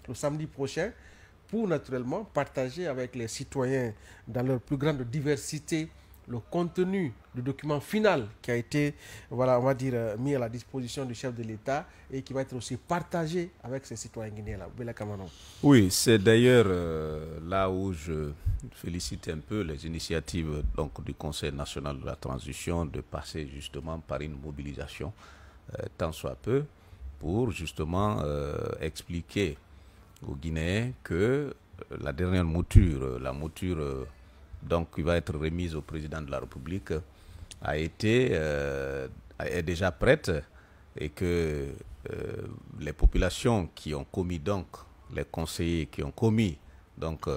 le samedi prochain pour naturellement partager avec les citoyens dans leur plus grande diversité le contenu du document final qui a été, voilà, on va dire, mis à la disposition du chef de l'État et qui va être aussi partagé avec ses citoyens guinéens. Bella Kamano. Oui, c'est d'ailleurs là où je félicite un peu les initiatives donc, du Conseil national de la transition de passer justement par une mobilisation, tant soit peu, pour justement expliquer aux Guinéens que la dernière mouture, la mouture donc, qui va être remise au président de la République, a été, est déjà prête et que les populations qui ont commis donc, les conseillers qui ont commis donc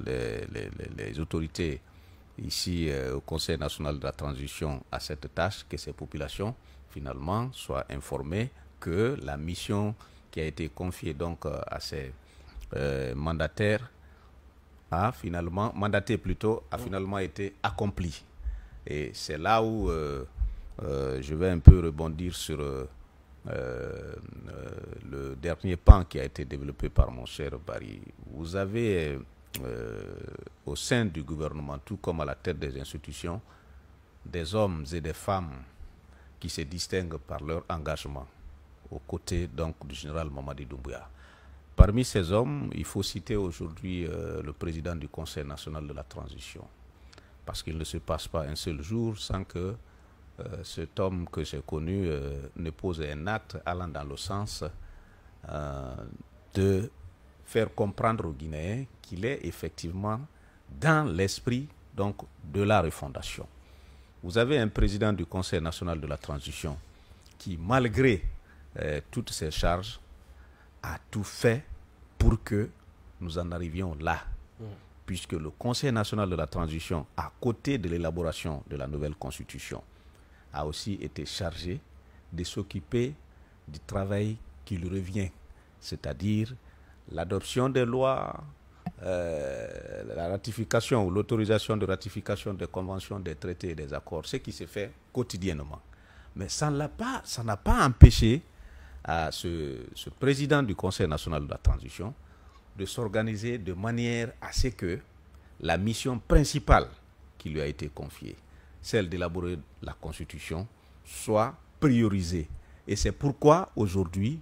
les autorités ici au Conseil national de la transition à cette tâche, que ces populations finalement soient informées que la mission qui a été confiée donc à ces mandataires a finalement, mandaté plutôt, a finalement été accomplie. Et c'est là où je vais un peu rebondir sur le dernier pan qui a été développé par mon cher Barry. Vous avez au sein du gouvernement, tout comme à la tête des institutions, des hommes et des femmes qui se distinguent par leur engagement aux côtés donc du général Mamadi Doumbouya. Parmi ces hommes, il faut citer aujourd'hui le président du Conseil national de la transition, parce qu'il ne se passe pas un seul jour sans que cet homme que j'ai connu ne pose un acte allant dans le sens de faire comprendre aux Guinéens qu'il est effectivement dans l'esprit donc de la refondation. Vous avez un président du Conseil national de la transition qui, malgré toutes ses charges, a tout fait pour que nous en arrivions là. Puisque le Conseil national de la transition, à côté de l'élaboration de la nouvelle constitution, a aussi été chargé de s'occuper du travail qui lui revient, c'est-à-dire l'adoption des lois, la ratification ou l'autorisation de ratification des conventions, des traités et des accords, ce qui se fait quotidiennement. Mais ça n'a pas empêché à ce président du Conseil national de la transition de s'organiser de manière à ce que la mission principale qui lui a été confiée, celle d'élaborer la Constitution, soit priorisée. Et c'est pourquoi aujourd'hui,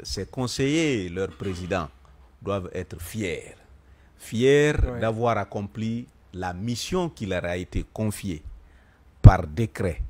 ces conseillers et leurs présidents doivent être fiers. Fiers d'avoir accompli la mission qui leur a été confiée par décret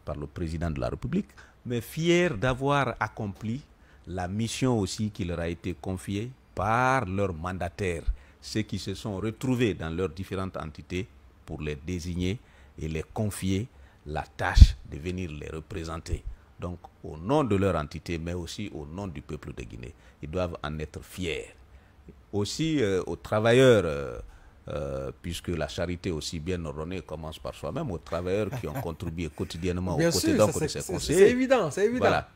par le président de la République, mais fiers d'avoir accompli la mission aussi qui leur a été confiée par leurs mandataires, ceux qui se sont retrouvés dans leurs différentes entités pour les désigner et les confier la tâche de venir les représenter. Donc, au nom de leur entité, mais aussi au nom du peuple de Guinée, ils doivent en être fiers. Aussi aux travailleurs, puisque la charité aussi bien ordonnée commence par soi-même, aux travailleurs qui ont contribué quotidiennement aux côtés donc de ces conseillers. C'est évident, c'est évident. Voilà.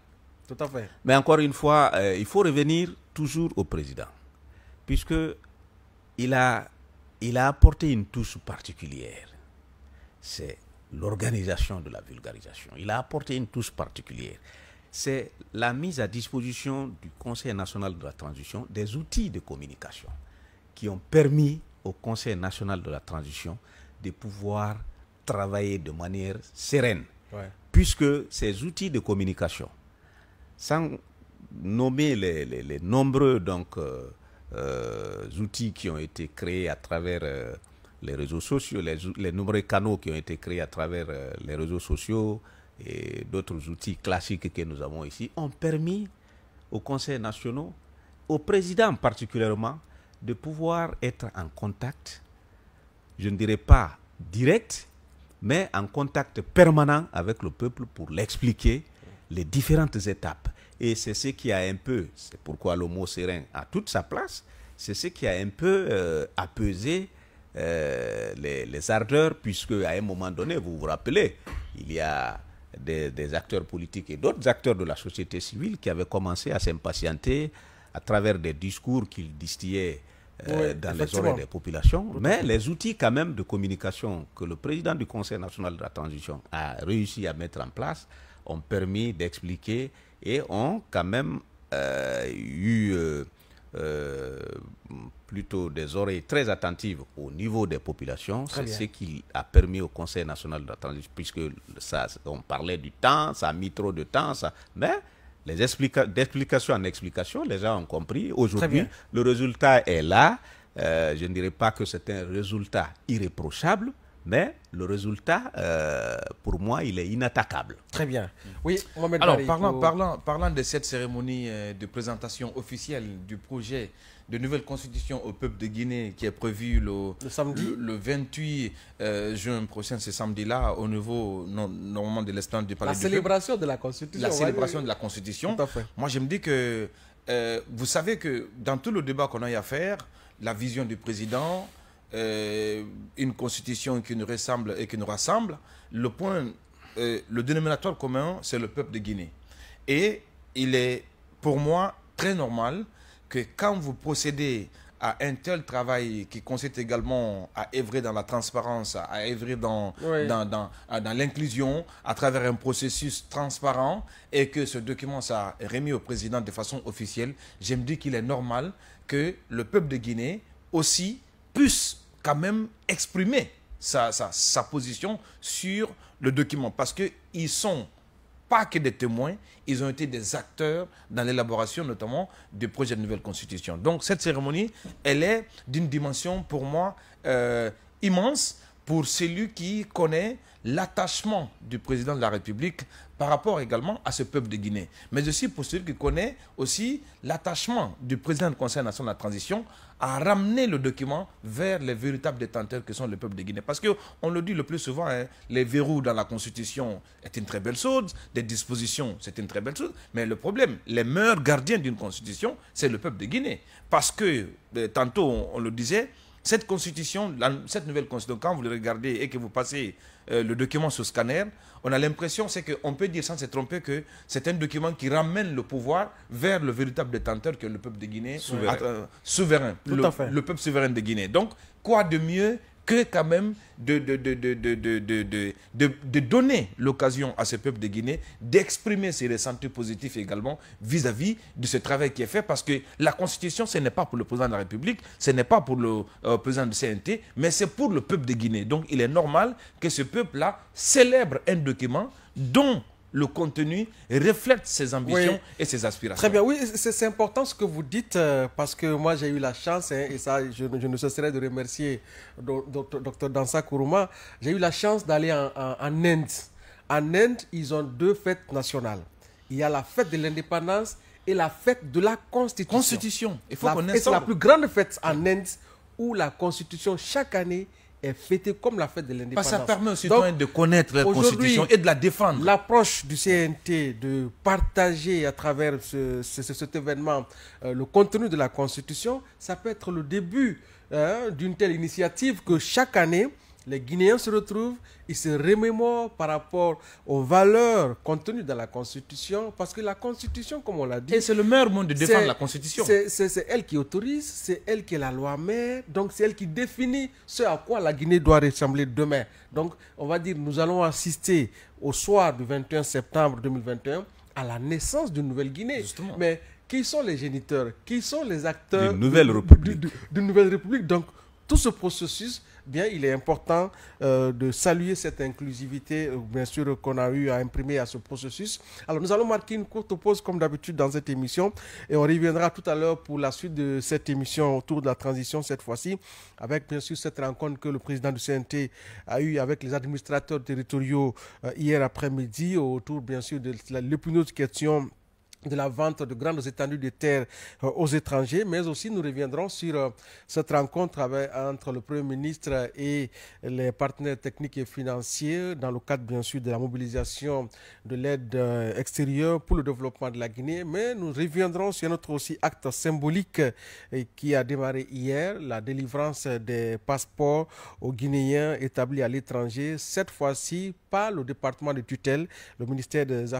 Tout à fait. Mais encore une fois, il faut revenir toujours au président, puisque il a apporté une touche particulière. C'est l'organisation de la vulgarisation. Il a apporté une touche particulière. C'est la mise à disposition du Conseil national de la transition des outils de communication qui ont permis au Conseil national de la transition de pouvoir travailler de manière sereine. Puisque ces outils de communication, sans nommer les nombreux donc, outils qui ont été créés à travers les réseaux sociaux, les nombreux canaux qui ont été créés à travers les réseaux sociaux et d'autres outils classiques que nous avons ici, ont permis aux conseils nationaux, au président particulièrement, de pouvoir être en contact, je ne dirais pas direct, mais en contact permanent avec le peuple pour l'expliquer les différentes étapes. Et c'est ce qui a un peu, c'est pourquoi le mot serein a toute sa place, c'est ce qui a un peu apaisé les ardeurs, puisque à un moment donné, vous vous rappelez, il y a des acteurs politiques et d'autres acteurs de la société civile qui avaient commencé à s'impatienter à travers des discours qu'ils distillaient dans les oreilles des populations. Mais les outils quand même de communication que le président du Conseil national de la transition a réussi à mettre en place ont permis d'expliquer et ont quand même eu plutôt des oreilles très attentives au niveau des populations. C'est ce qui a permis au Conseil national de la transition, puisque ça, on parlait du temps, ça a mis trop de temps, mais d'explication en explication, les gens ont compris. Aujourd'hui, le résultat est là. Je ne dirais pas que c'est un résultat irréprochable, mais le résultat, pour moi, il est inattaquable. Très bien. Oui, Mohamed Alors, Bari, parlant de cette cérémonie de présentation officielle du projet de nouvelle constitution au peuple de Guinée qui est prévue le 28 juin prochain, ce samedi-là, au niveau normalement de l'esplanade du Palais du Peuple. La célébration de la constitution. La célébration de la constitution. Tout à fait. Moi, je me dis que, vous savez que dans tout le débat qu'on a eu à faire, la vision du président, une constitution qui nous ressemble et qui nous rassemble, le dénominateur commun, c'est le peuple de Guinée. Et il est, pour moi, très normal que quand vous procédez à un tel travail qui consiste également à œuvrer dans la transparence, à œuvrer dans l'inclusion, à travers un processus transparent, et que ce document soit remis au président de façon officielle, je me dis qu'il est normal que le peuple de Guinée aussi puisse quand même exprimer sa position sur le document. Parce qu'ils ne sont pas que des témoins, ils ont été des acteurs dans l'élaboration notamment du projet de nouvelle constitution. Donc cette cérémonie, elle est d'une dimension pour moi immense pour celui qui connaît l'attachement du président de la République par rapport également à ce peuple de Guinée. Mais aussi pour celui qui connaît aussi l'attachement du président du Conseil national de la transition à ramener le document vers les véritables détenteurs que sont le peuple de Guinée. Parce qu'on le dit le plus souvent, hein, les verrous dans la Constitution est une très belle chose, des dispositions c'est une très belle chose, mais le problème, les meilleurs gardiens d'une Constitution, c'est le peuple de Guinée. Parce que, tantôt on le disait, cette constitution, cette nouvelle constitution, quand vous le regardez et que vous passez le document sur scanner, on a l'impression, c'est qu'on peut dire sans se tromper que c'est un document qui ramène le pouvoir vers le véritable détenteur que le peuple de Guinée, souverain, le peuple souverain de Guinée. Donc, quoi de mieux que quand même de donner l'occasion à ce peuple de Guinée d'exprimer ses ressentis positifs également vis-à-vis de ce travail qui est fait, parce que la Constitution, ce n'est pas pour le président de la République, ce n'est pas pour le président du CNT, mais c'est pour le peuple de Guinée. Donc il est normal que ce peuple-là célèbre un document dont le contenu reflète ses ambitions et ses aspirations. Très bien, oui, c'est important ce que vous dites, parce que moi j'ai eu la chance, et ça je ne cesserai de remercier Dr Dansa Kourouma, j'ai eu la chance d'aller en Inde. En Inde, ils ont deux fêtes nationales. Il y a la fête de l'indépendance et la fête de la Constitution. Il faut qu'on ait ça. C'est la plus grande fête en Inde où la Constitution, chaque année, est fêtée comme la fête de l'indépendance. Ça permet aux citoyens de connaître la Constitution et de la défendre. L'approche du CNT de partager à travers cet événement le contenu de la Constitution, ça peut être le début d'une telle initiative que chaque année, les Guinéens se retrouvent, ils se remémorent par rapport aux valeurs contenues dans la Constitution, parce que la Constitution, comme on l'a dit... Et c'est le meilleur moyen de défendre la Constitution. C'est elle qui autorise, c'est elle qui est la loi mère, donc c'est elle qui définit ce à quoi la Guinée doit ressembler demain. Donc, on va dire, nous allons assister au soir du 21 septembre 2021 à la naissance d'une nouvelle Guinée. Justement. Mais qui sont les géniteurs? Qui sont les acteurs d'une nouvelle République? D'une nouvelle République. Donc, tout ce processus, bien, il est important de saluer cette inclusivité, bien sûr, qu'on a eu à imprimer à ce processus. Alors, nous allons marquer une courte pause, comme d'habitude, dans cette émission. Et on reviendra tout à l'heure pour la suite de cette émission autour de la transition, cette fois-ci, avec, bien sûr, cette rencontre que le président du CNT a eue avec les administrateurs territoriaux hier après-midi, autour, bien sûr, de l'épineuse question de la vente de grandes étendues de terres aux étrangers, mais aussi nous reviendrons sur cette rencontre entre le Premier ministre et les partenaires techniques et financiers dans le cadre bien sûr de la mobilisation de l'aide extérieure pour le développement de la Guinée, mais nous reviendrons sur notre aussi acte symbolique qui a démarré hier, la délivrance des passeports aux Guinéens établis à l'étranger, cette fois-ci par le département de tutelle, le ministère des Affaires